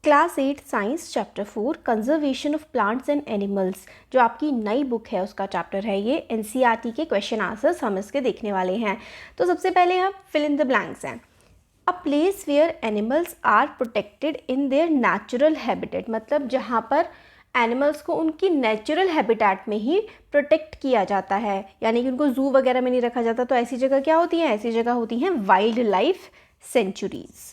Class 8 science chapter 4 conservation of plants and animals जो आपकी नई बुक है उसका चैप्टर है ये। एनसीईआरटी के क्वेश्चन आंसर्स हम इसके देखने वाले हैं। तो सबसे पहले हम फिल इन द ब्लैंक्स हैं। A place where animals are protected in their natural habitat, मतलब जहाँ पर एनिमल्स को उनकी नेचुरल हैबिटेट में ही प्रोटेक्ट किया जाता है, यानी कि उनको जू वगैरह में नहीं रखा जाता। तो ऐसी जगह क्या होती है? ऐसी जगह होती हैं वाइल्ड लाइफ सेंचुरीज।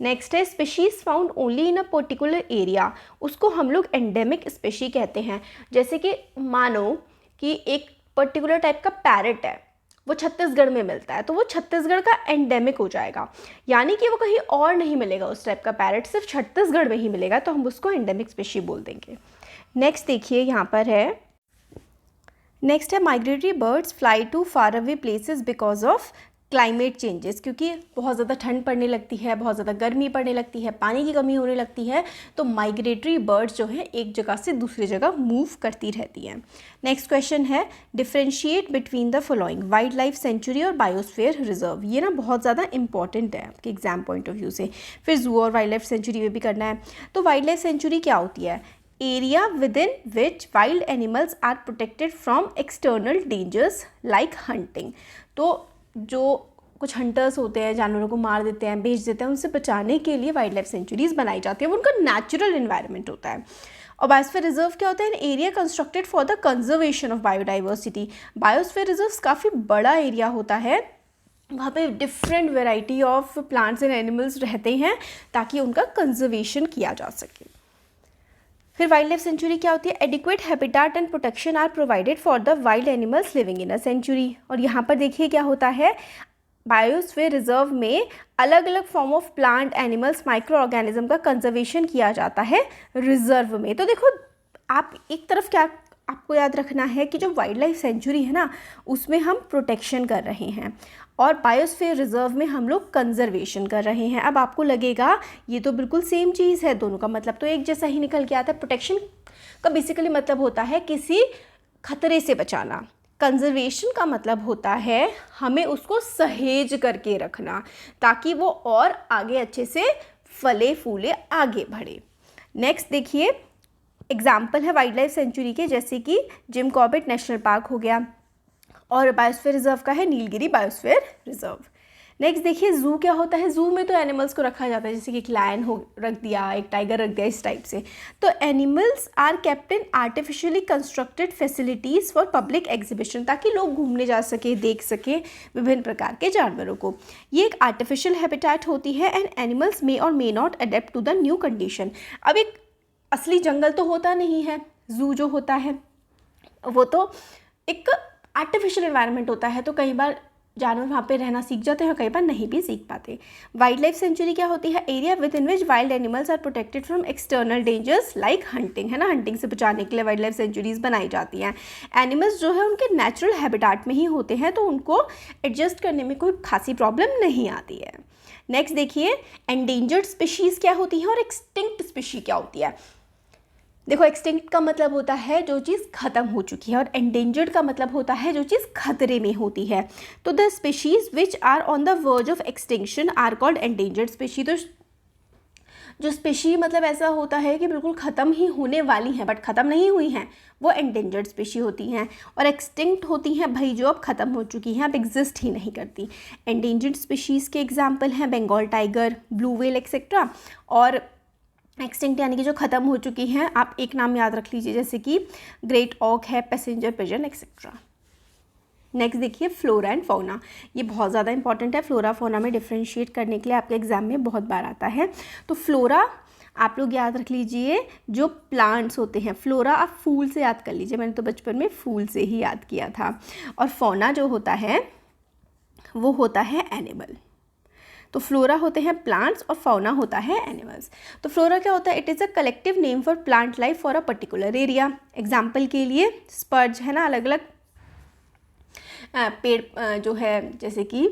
नेक्स्ट है species found only in a particular area, उसको हम लोग एंडेमिक स्पीशी कहते हैं। जैसे कि मानो कि एक पर्टिकुलर टाइप का पैरट है, वो छत्तीसगढ़ में मिलता है, तो वो छत्तीसगढ़ का एंडेमिक हो जाएगा, यानी कि वो कहीं और नहीं मिलेगा। उस टाइप का पैरट सिर्फ छत्तीसगढ़ में ही मिलेगा, तो हम उसको एंडेमिक स्पीशी बोल देंगे। नेक्स्ट देखिए यहाँ पर है, नेक्स्ट है migratory birds fly to far away places because of climate changes, क्योंकि बहुत ज़्यादा ठंड पड़ने लगती है, बहुत ज़्यादा गर्मी पड़ने लगती है, पानी की कमी होने लगती है, तो माइग्रेटरी बर्ड्स जो है एक जगह से दूसरी जगह मूव करती रहती हैं। नेक्स्ट क्वेश्चन है differentiate between the following wild life sanctuary और बायोस्फीयर रिजर्व। ये ना बहुत ज़्यादा इंपॉर्टेंट है आपके एग्जाम पॉइंट ऑफ व्यू से। फिर जू और वाइल्ड लाइफ सेंचुरी में भी करना है। तो वाइल्ड लाइफ सेंचुरी क्या होती है? Area within which wild animals are protected from external dangers like hunting. तो जो कुछ हंटर्स होते हैं, जानवरों को मार देते हैं, बेच देते हैं, उनसे बचाने के लिए वाइल्ड लाइफ सेंचुरीज बनाई जाती है। वो उनका नेचुरल एनवायरनमेंट होता है। और बायोस्फीयर रिजर्व क्या होता है? An area constructed for the conservation of biodiversity. Biosphere reserve काफ़ी बड़ा एरिया होता है, वहाँ पे different variety of plants and animals रहते हैं ताकि उनका कंजर्वेशन किया जा सके। फिर वाइल्ड लाइफ सेंचुरी क्या होती है? Adequate habitat and protection are provided for the wild animals living in a sanctuary. और यहाँ पर देखिए क्या होता है, बायोस्फीयर रिजर्व में अलग अलग form of plant animals micro organism का कंजर्वेशन किया जाता है रिजर्व में। तो देखो आप एक तरफ क्या आपको याद रखना है कि जो वाइल्ड लाइफ सेंचुरी है ना, उसमें हम प्रोटेक्शन कर रहे हैं और बायोस्फीयर रिजर्व में हम लोग कंजर्वेशन कर रहे हैं। अब आपको लगेगा ये तो बिल्कुल सेम चीज़ है, दोनों का मतलब तो एक जैसा ही निकल के आता है। प्रोटेक्शन का बेसिकली मतलब होता है किसी खतरे से बचाना, कंजर्वेशन का मतलब होता है हमें उसको सहेज करके रखना ताकि वो और आगे अच्छे से फले फूले आगे बढ़े। नेक्स्ट देखिए एग्जाम्पल है वाइल्ड लाइफ सेंचुरी के, जैसे कि जिम कॉर्बेट नेशनल पार्क हो गया, और बायोस्फीयर रिजर्व का है नीलगिरी बायोस्फीयर रिजर्व। नेक्स्ट देखिए जू क्या होता है? जू में तो एनिमल्स को रखा जाता है, जैसे कि एक लायन हो रख दिया, एक टाइगर रख दिया, इस टाइप से। तो animals are kept in artificially constructed facilities for public exhibition, ताकि लोग घूमने जा सके, देख सके विभिन्न प्रकार के जानवरों को। ये एक आर्टिफिशियल हैबिटेट होती है एंड एनिमल्स मे और may not adapt to the new condition. अब एक असली जंगल तो होता नहीं है, जू जो होता है वो तो एक आर्टिफिशियल एनवायरनमेंट होता है, तो कई बार जानवर वहाँ पे रहना सीख जाते हैं और कई बार नहीं भी सीख पाते। वाइल्ड लाइफ सेंचुरी क्या होती है? Area within which wild animals are protected from external dangers like hunting, है ना। हंटिंग से बचाने के लिए वाइल्ड लाइफ सेंचुरीज बनाई जाती हैं। एनिमल्स जो है उनके नेचुरल हैबिटेट में ही होते हैं, तो उनको एडजस्ट करने में कोई खासी प्रॉब्लम नहीं आती है। नेक्स्ट देखिए एंडेंजर्ड स्पीशीज़ क्या होती है और एक्सटिंक्ट स्पीशी क्या होती है। देखो एक्सटिंक्ट का मतलब होता है जो चीज़ ख़त्म हो चुकी है और एंडेंजर्ड का मतलब होता है जो चीज़ खतरे में होती है। तो the species which are on the verge of extinction are called endangered species. तो जो स्पीशी मतलब ऐसा होता है कि बिल्कुल ख़त्म ही होने वाली हैं बट ख़त्म नहीं हुई हैं, वो एंडेंजर्ड स्पीशी होती हैं। और एक्सटिंक्ट होती हैं भाई जो अब ख़त्म हो चुकी हैं, अब एग्जिस्ट ही नहीं करती। एंडेंजर्ड स्पीशीज़ के एग्जाम्पल हैं Bengal tiger, blue whale etcetera. और एक्सटिंक्ट यानी कि जो ख़त्म हो चुकी हैं, आप एक नाम याद रख लीजिए जैसे कि ग्रेट ऑक है, पैसेंजर पिजन एक्सेट्रा। नेक्स्ट देखिए फ्लोरा एंड फौना, ये बहुत ज़्यादा इंपॉर्टेंट है। फ्लोरा फौना में डिफ्रेंशिएट करने के लिए आपके एग्जाम में बहुत बार आता है। तो फ्लोरा आप लोग याद रख लीजिए जो प्लांट्स होते हैं, फ्लोरा आप फूल से याद कर लीजिए, मैंने तो बचपन में फूल से ही याद किया था। और फौना जो होता है वो होता है एनिमल। तो फ्लोरा होते हैं प्लांट्स और फौना होता है एनिमल्स। तो फ्लोरा क्या होता है? It is a collective name for plant life for a particular area. Example के लिए स्पर्ज है ना, अलग अलग पेड़ जो है, जैसे कि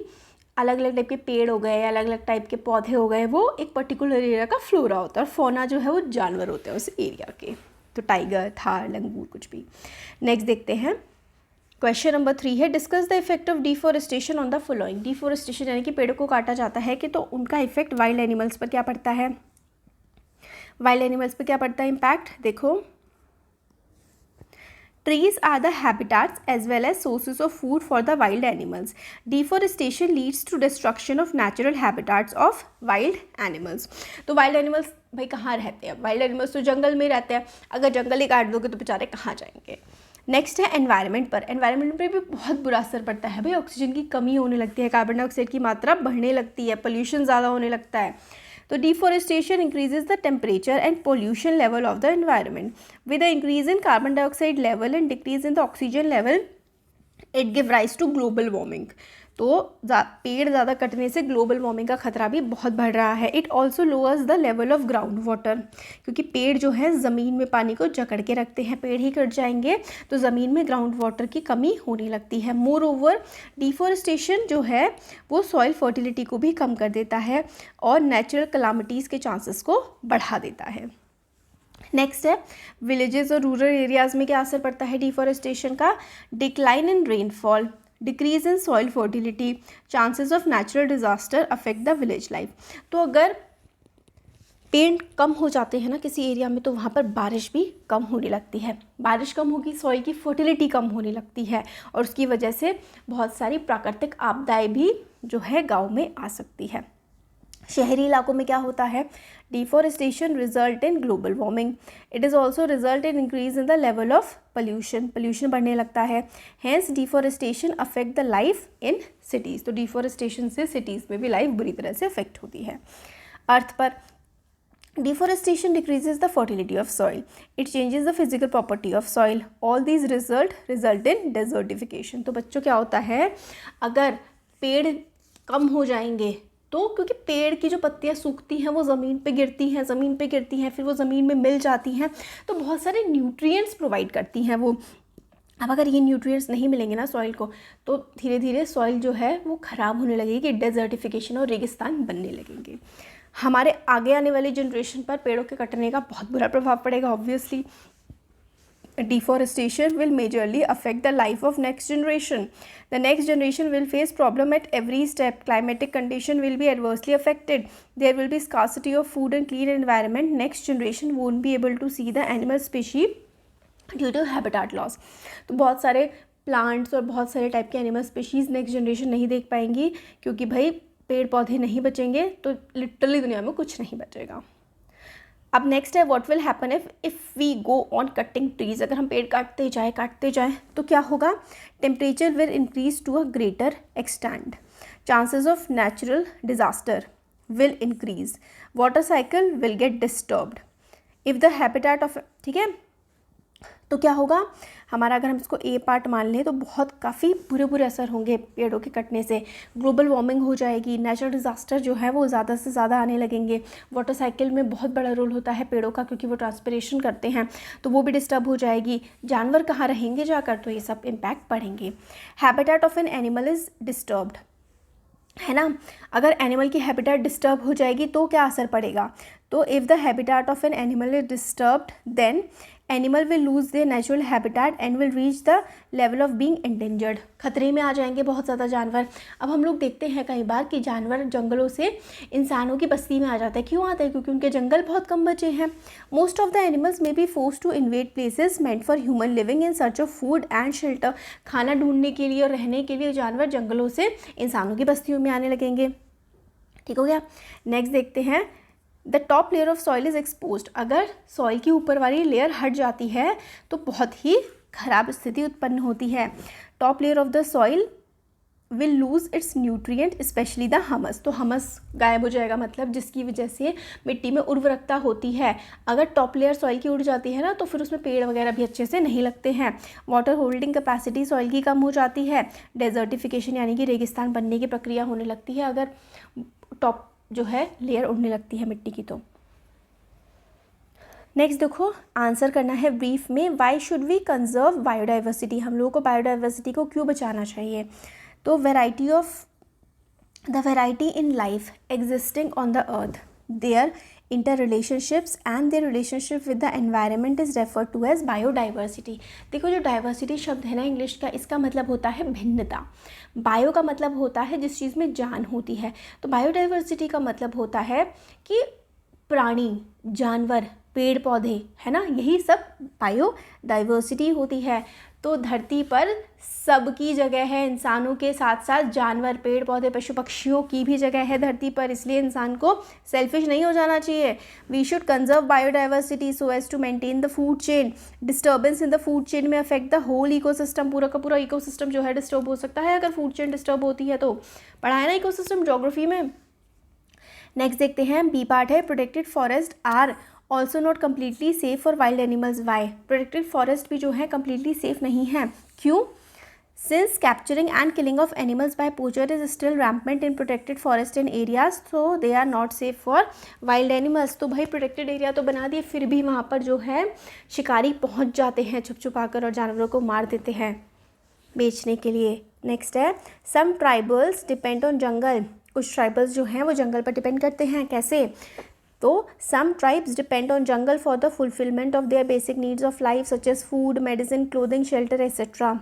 अलग अलग टाइप के पेड़ हो गए, अलग अलग टाइप के पौधे हो गए, वो एक पर्टिकुलर एरिया का फ्लोरा होता है। और फौना जो है वो जानवर होते हैं उस एरिया के, तो टाइगर, थार, लंगूर, कुछ भी। नेक्स्ट देखते हैं क्वेश्चन नंबर 3 है discuss the effect of deforestation on the following. Deforestation यानी कि पेड़ों को काटा जाता है कि तो उनका इफेक्ट वाइल्ड एनिमल्स पर क्या पड़ता है? वाइल्ड एनिमल्स पे क्या पड़ता है इम्पैक्ट, देखो trees are the habitats as well as sources of food for the wild animals. Deforestation leads to destruction of natural habitats of wild animals. तो wild animals भाई कहाँ रहते हैं, wild animals तो जंगल में रहते हैं, अगर जंगल ही काट दोगे तो बेचारे कहाँ जाएंगे। नेक्स्ट है एनवायरनमेंट पर, एनवायरनमेंट पर भी बहुत बुरा असर पड़ता है भाई, ऑक्सीजन की कमी होने लगती है, कार्बन डाइऑक्साइड की मात्रा बढ़ने लगती है, पोल्यूशन ज़्यादा होने लगता है। तो deforestation increases the temperature and pollution level of the environment with the increase in carbon dioxide level and decrease in the oxygen level it give rise to global warming. तो पेड़ ज़्यादा कटने से ग्लोबल वार्मिंग का खतरा भी बहुत बढ़ रहा है। It also lowers the level of ground water, क्योंकि पेड़ जो है ज़मीन में पानी को जकड़ के रखते हैं, पेड़ ही कट जाएंगे तो ज़मीन में ग्राउंड वाटर की कमी होने लगती है। मोर ओवर डिफॉरेस्टेशन जो है वो सॉइल फर्टिलिटी को भी कम कर देता है और नेचुरल कलामिटीज़ के चांसेस को बढ़ा देता है। नेक्स्ट है विलेजेस और रूरल एरियाज़ में क्या असर पड़ता है डिफॉरेस्टेशन का, decline in rainfall, decrease in soil fertility, chances of natural disaster affect the village life. तो अगर पेड़ कम हो जाते हैं ना किसी एरिया में तो वहाँ पर बारिश भी कम होने लगती है, बारिश कम होगी सॉइल की फर्टिलिटी कम होने लगती है और उसकी वजह से बहुत सारी प्राकृतिक आपदाएं भी जो है गाँव में आ सकती है। शहरी इलाकों में क्या होता है, deforestation result in global warming, it is also result in increase in the level of pollution, pollution बढ़ने लगता है। Hence deforestation affect the life in cities, तो डिफॉरेस्टेशन से सिटीज़ में भी लाइफ बुरी तरह से अफेक्ट होती है। अर्थ पर deforestation decreases the fertility of soil, it changes the physical property of soil, all these result in desertification. तो बच्चों क्या होता है, अगर पेड़ कम हो जाएंगे तो क्योंकि पेड़ की जो पत्तियां सूखती हैं वो ज़मीन पे गिरती हैं, फिर वो ज़मीन में मिल जाती हैं तो बहुत सारे न्यूट्रिएंट्स प्रोवाइड करती हैं वो। अब अगर ये न्यूट्रिएंट्स नहीं मिलेंगे ना सॉइल को तो धीरे धीरे सॉइल जो है वो ख़राब होने लगेगी, डेजर्टिफिकेशन और रेगिस्तान बनने लगेंगे। हमारे आगे आने वाली जनरेशन पर पेड़ों के कटने का बहुत बुरा प्रभाव पड़ेगा। Obviously deforestation will majorly affect the life of next generation. The next generation will face problem at every step. Climatic condition will be adversely affected. There will be scarcity of food and clean environment. Next generation won't be able to see the animal species due to habitat loss. तो बहुत सारे plants और बहुत सारे type के animal species next generation नहीं देख पाएंगी क्योंकि भाई पेड़ पौधे नहीं बचेंगे तो लिटरली दुनिया में कुछ नहीं बचेगा। अब नेक्स्ट है what will happen if we go on cutting trees, अगर हम पेड़ काटते जाएं तो क्या होगा, temperature will increase to a greater extent, chances of natural disaster will increase, water cycle will get disturbed if the habitat of, ठीक है। तो क्या होगा हमारा, अगर हम इसको ए पार्ट मान लें तो बहुत काफ़ी बुरे असर होंगे पेड़ों के कटने से, ग्लोबल वार्मिंग हो जाएगी, नेचुरल डिज़ास्टर जो है वो ज़्यादा से ज़्यादा आने लगेंगे, वाटर साइकिल में बहुत बड़ा रोल होता है पेड़ों का क्योंकि वो ट्रांसपिरेशन करते हैं तो वो भी डिस्टर्ब हो जाएगी, जानवर कहाँ रहेंगे जाकर, तो ये सब इम्पैक्ट पड़ेंगे। Habitat of an animal is disturbed, है ना, अगर एनिमल की हैबिटेट डिस्टर्ब हो जाएगी तो क्या असर पड़ेगा, तो if the habitat of an animal is disturbed then animal will lose their natural habitat and will reach the level of being endangered, खतरे में आ जाएंगे बहुत ज़्यादा जानवर। अब हम लोग देखते हैं कई बार कि जानवर जंगलों से इंसानों की बस्ती में आ जाता है, क्यों आता है, क्योंकि उनके जंगल बहुत कम बचे हैं। Most of the animals may be forced to invade places meant for human living in search of food and shelter, खाना ढूंढने के लिए और रहने के लिए जानवर जंगलों से इंसानों की बस्तियों में आने लगेंगे। ठीक हो गया। नेक्स्ट देखते हैं the top layer of soil is exposed, अगर सॉइल की ऊपर वाली लेयर हट जाती है तो बहुत ही खराब स्थिति उत्पन्न होती है। Top layer of the soil will lose its nutrient specially the humus, तो हमस गायब हो जाएगा, मतलब जिसकी वजह से मिट्टी में उर्वरकता होती है। अगर टॉप लेयर सॉइल की उड़ जाती है ना तो फिर उसमें पेड़ वगैरह भी अच्छे से नहीं लगते हैं। वाटर होल्डिंग कैपेसिटी सॉइल की कम हो जाती है। डेजर्टिफिकेशन यानी कि रेगिस्तान बनने की प्रक्रिया होने लगती है अगर टॉप जो है लेयर उड़ने लगती है मिट्टी की। तो नेक्स्ट देखो आंसर करना है ब्रीफ में, why should we conserve biodiversity, हम लोगों को बायोडाइवर्सिटी को क्यों बचाना चाहिए। तो the variety in life existing on the earth, their inter relationships and their relationship with the environment is referred to as biodiversity. देखो जो डाइवर्सिटी शब्द है ना इंग्लिश का, इसका मतलब होता है भिन्नता। बायो का मतलब होता है जिस चीज़ में जान होती है, तो बायोडाइवर्सिटी का मतलब होता है कि प्राणी, जानवर, पेड़ पौधे, है ना, यही सब बायोडाइवर्सिटी होती है। तो धरती पर सबकी जगह है, इंसानों के साथ साथ जानवर, पेड़ पौधे, पशु पक्षियों की भी जगह है धरती पर, इसलिए इंसान को सेल्फिश नहीं हो जाना चाहिए। We should conserve biodiversity so as to maintain the food chain. Disturbance in the food chain में अफेक्ट द होल इकोसिस्टम, पूरा का पूरा इकोसिस्टम जो है डिस्टर्ब हो सकता है अगर फूड चेन डिस्टर्ब होती है तो। पढ़ा है ना इकोसिस्टम ज्योग्राफी में। नेक्स्ट देखते हैं, बी पार्ट है, protected forest are also not completely safe for wild animals. Why? Protected forest भी जो है कम्प्लीटली सेफ नहीं है। क्यों? Since capturing and killing of animals by poacher is still rampant in protected forest and areas, so they are not safe for wild animals. तो भाई protected area तो बना दिए, फिर भी वहाँ पर जो है शिकारी पहुँच जाते हैं छुप छुपा कर और जानवरों को मार देते हैं बेचने के लिए। नेक्स्ट है, सम ट्राइबल्स डिपेंड ऑन जंगल। कुछ ट्राइबल्स जो हैं वो जंगल पर डिपेंड करते हैं। कैसे? तो some tribes depend on jungle for the fulfilment of their basic needs of life such as food, medicine, clothing, shelter etcetera.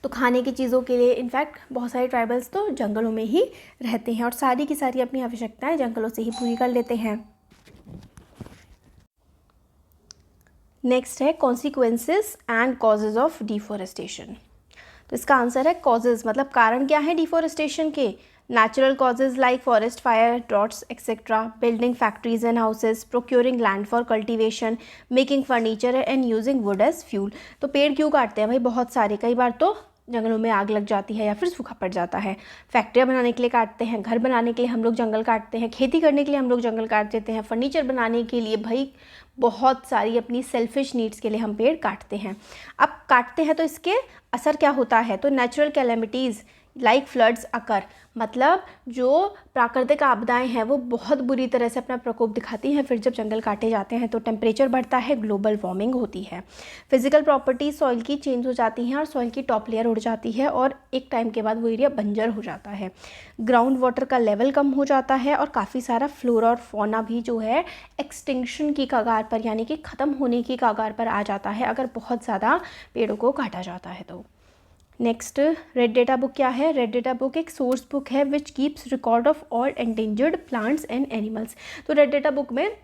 तो खाने की चीज़ों के लिए इनफैक्ट बहुत सारे ट्राइबल्स तो जंगलों में ही रहते हैं और सारी की सारी अपनी आवश्यकताएं जंगलों से ही पूरी कर लेते हैं। नेक्स्ट है, consequences and causes of deforestation. तो इसका आंसर है कॉजेज, मतलब कारण क्या है डिफॉरेस्टेशन के? Natural causes like forest fire, droughts etcetera, building factories and houses, procuring land for cultivation, making furniture and using wood as fuel. तो पेड़ क्यों काटते हैं भाई? बहुत सारे, कई बार तो जंगलों में आग लग जाती है या फिर सूखा पड़ जाता है। फैक्ट्रियाँ बनाने के लिए काटते हैं, घर बनाने के लिए हम लोग जंगल काटते हैं, खेती करने के लिए हम लोग जंगल काट देते हैं, फर्नीचर बनाने के लिए, भाई बहुत सारी अपनी सेल्फिश नीड्स के लिए हम पेड़ काटते हैं। अब काटते हैं तो इसके असर क्या होता है? तो नेचुरल कैलेमिटीज़ लाइक फ्लड्स अकर, मतलब जो प्राकृतिक आपदाएं हैं वो बहुत बुरी तरह से अपना प्रकोप दिखाती हैं। फिर जब जंगल काटे जाते हैं तो टेम्परेचर बढ़ता है, ग्लोबल वार्मिंग होती है, फिजिकल प्रॉपर्टीज सॉइल की चेंज हो जाती हैं और सॉइल की टॉप लेयर उड़ जाती है और एक टाइम के बाद वो एरिया बंजर हो जाता है। ग्राउंड वाटर का लेवल कम हो जाता है और काफ़ी सारा फ्लोरा और फौना भी जो है एक्सटिंक्शन की कगार पर, यानी कि ख़त्म होने की कगार पर आ जाता है अगर बहुत ज़्यादा पेड़ों को काटा जाता है तो। नेक्स्ट, रेड डेटा बुक क्या है? रेड डेटा बुक एक सोर्स बुक है which keeps record of all endangered plants and animals. तो रेड डेटा बुक में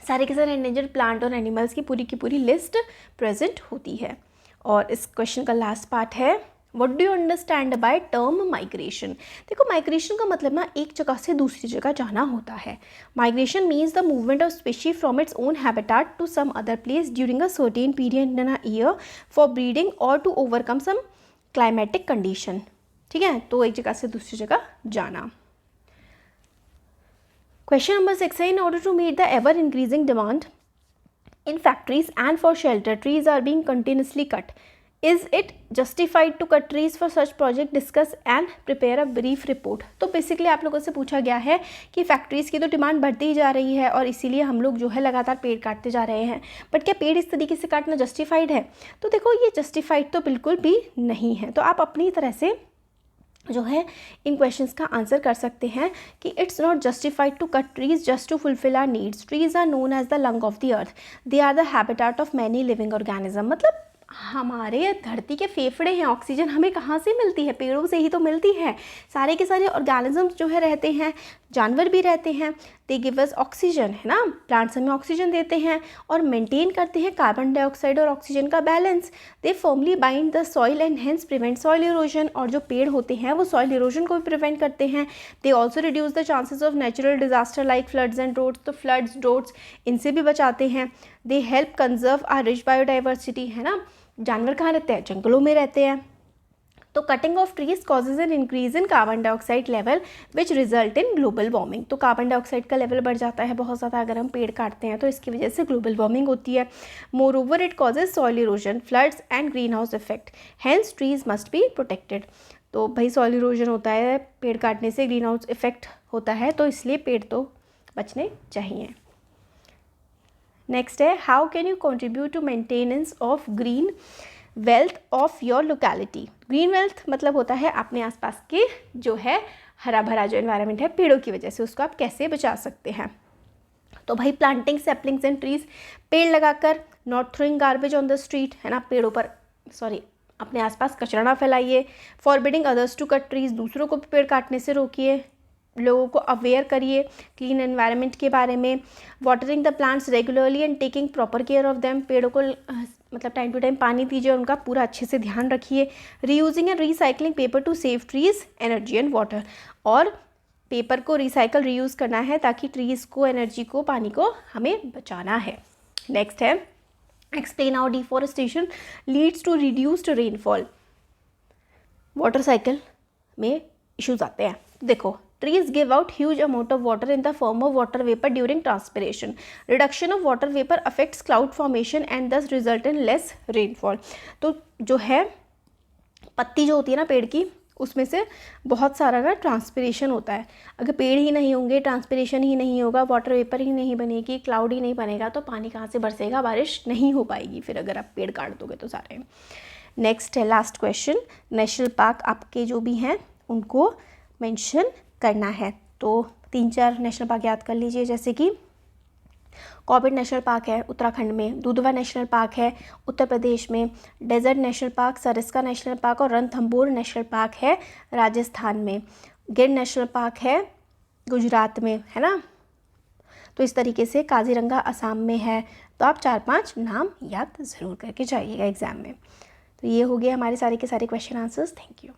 सारे के सारे एंडेंजर्ड प्लांट और एनिमल्स की पूरी लिस्ट प्रेजेंट होती है। और इस क्वेश्चन का लास्ट पार्ट है, what do you understand by term migration? देखो माइग्रेशन का मतलब ना एक जगह से दूसरी जगह जाना होता है। Migration means the movement of species from its own habitat to some other place during a certain period in a year for breeding और to overcome some climatic condition. ठीक है, तो एक जगह से दूसरी जगह जाना। क्वेश्चन नंबर 6 है, in order to meet the ever increasing demand in factories and for shelter, trees are being continuously cut, is it justified to cut trees for such project, discuss and prepare a brief report. तो basically आप लोगों से पूछा गया है कि factories की तो डिमांड बढ़ती ही जा रही है और इसीलिए हम लोग जो है लगातार पेड़ काटते जा रहे हैं, बट क्या पेड़ इस तरीके से काटना जस्टिफाइड है? तो देखो ये जस्टिफाइड तो बिल्कुल भी नहीं है। तो आप अपनी तरह से जो है इन क्वेश्चंस का आंसर कर सकते हैं कि it's not justified to cut trees just to fulfil our needs, trees are known as the lung of the earth, they are the habitat of many living organism. मतलब हमारे धरती के फेफड़े हैं, ऑक्सीजन हमें कहाँ से मिलती है? पेड़ों से ही तो मिलती है। सारे के सारे ऑर्गेनिजम्स जो है रहते हैं, जानवर भी रहते हैं, दे गिव अस ऑक्सीजन, है ना, प्लांट्स हमें ऑक्सीजन देते हैं और मेंटेन करते हैं कार्बन डाइऑक्साइड और ऑक्सीजन का balance. They firmly bind the soil and hence prevent soil erosion, और जो पेड़ होते हैं वो सॉइल इरोजन को भी प्रिवेंट करते हैं। They also reduce the chances of natural disaster like floods and droughts, तो फ्लड्स ड्रोट्स इनसे भी बचाते हैं। They help conserve our rich biodiversity, है ना, जानवर कहाँ रहते हैं? जंगलों में रहते हैं। तो cutting of trees causes an increase in carbon dioxide level which result in global warming. तो कार्बन डाइऑक्साइड का लेवल बढ़ जाता है बहुत ज़्यादा अगर हम पेड़ काटते हैं, तो इसकी वजह से ग्लोबल वार्मिंग होती है। Moreover it causes soil erosion, floods and greenhouse effect, hence trees must be protected. तो भाई सॉइल इरोजन होता है पेड़ काटने से, ग्रीन हाउस इफेक्ट होता है, तो इसलिए पेड़ तो बचने चाहिए। नेक्स्ट है, how can you contribute to maintenance of green wealth of your locality. Green wealth मतलब होता है अपने आसपास के जो है हरा भरा जो एनवायरनमेंट है पेड़ों की वजह से, उसको आप कैसे बचा सकते हैं। तो भाई प्लांटिंग सैपलिंग्स एंड ट्रीज, पेड़ लगाकर, not throwing garbage on the street, है ना, पेड़ों पर अपने आसपास कचरा ना फैलाइए। Forbidding others to cut trees, दूसरों को भी पेड़ काटने से रोकिए। लोगों को अवेयर करिए क्लीन एनवायरनमेंट के बारे में। Watering the plants regularly and taking proper care of them, पेड़ों को मतलब टाइम टू टाइम पानी दीजिए, उनका पूरा अच्छे से ध्यान रखिए। Reusing and recycling paper two save trees energy and water, और पेपर को रिसाइकल रीयूज़ करना है ताकि ट्रीज़ को, एनर्जी को, पानी को हमें बचाना है। नेक्स्ट है explain how deforestation leads to reduced rainfall. Water cycle में इश्यूज आते हैं। देखो, trees give out huge amount of water in the form of water vapor during transpiration. Reduction of water vapor affects cloud formation and thus result in less rainfall. तो जो है पत्ती जो होती है ना पेड़ की, उसमें से बहुत सारा ना ट्रांसपिरेशन होता है। अगर पेड़ ही नहीं होंगे, ट्रांसपिरेशन ही नहीं होगा, वाटर वेपर ही नहीं बनेगी, क्लाउड ही नहीं बनेगा, तो पानी कहाँ से बरसेगा, बारिश नहीं हो पाएगी फिर अगर आप पेड़ काट दोगे तो सारे। नेक्स्ट है लास्ट क्वेश्चन, नेशनल पार्क आपके जो भी हैं उनको मेंशन करना है। तो 3-4 नेशनल पार्क याद कर लीजिए, जैसे कि कॉर्बेट नेशनल पार्क है उत्तराखंड में, दुधवा नेशनल पार्क है उत्तर प्रदेश में, desert national park, Sariska national park और रणथंभौर नेशनल पार्क है राजस्थान में, गिर नेशनल पार्क है गुजरात में, है ना। तो इस तरीके से काजीरंगा असम में है। तो आप 4-5 नाम याद ज़रूर करके जाइएगा एग्ज़ाम में। तो ये हो गया हमारे सारे के सारे क्वेश्चन आंसर्स। Thank you.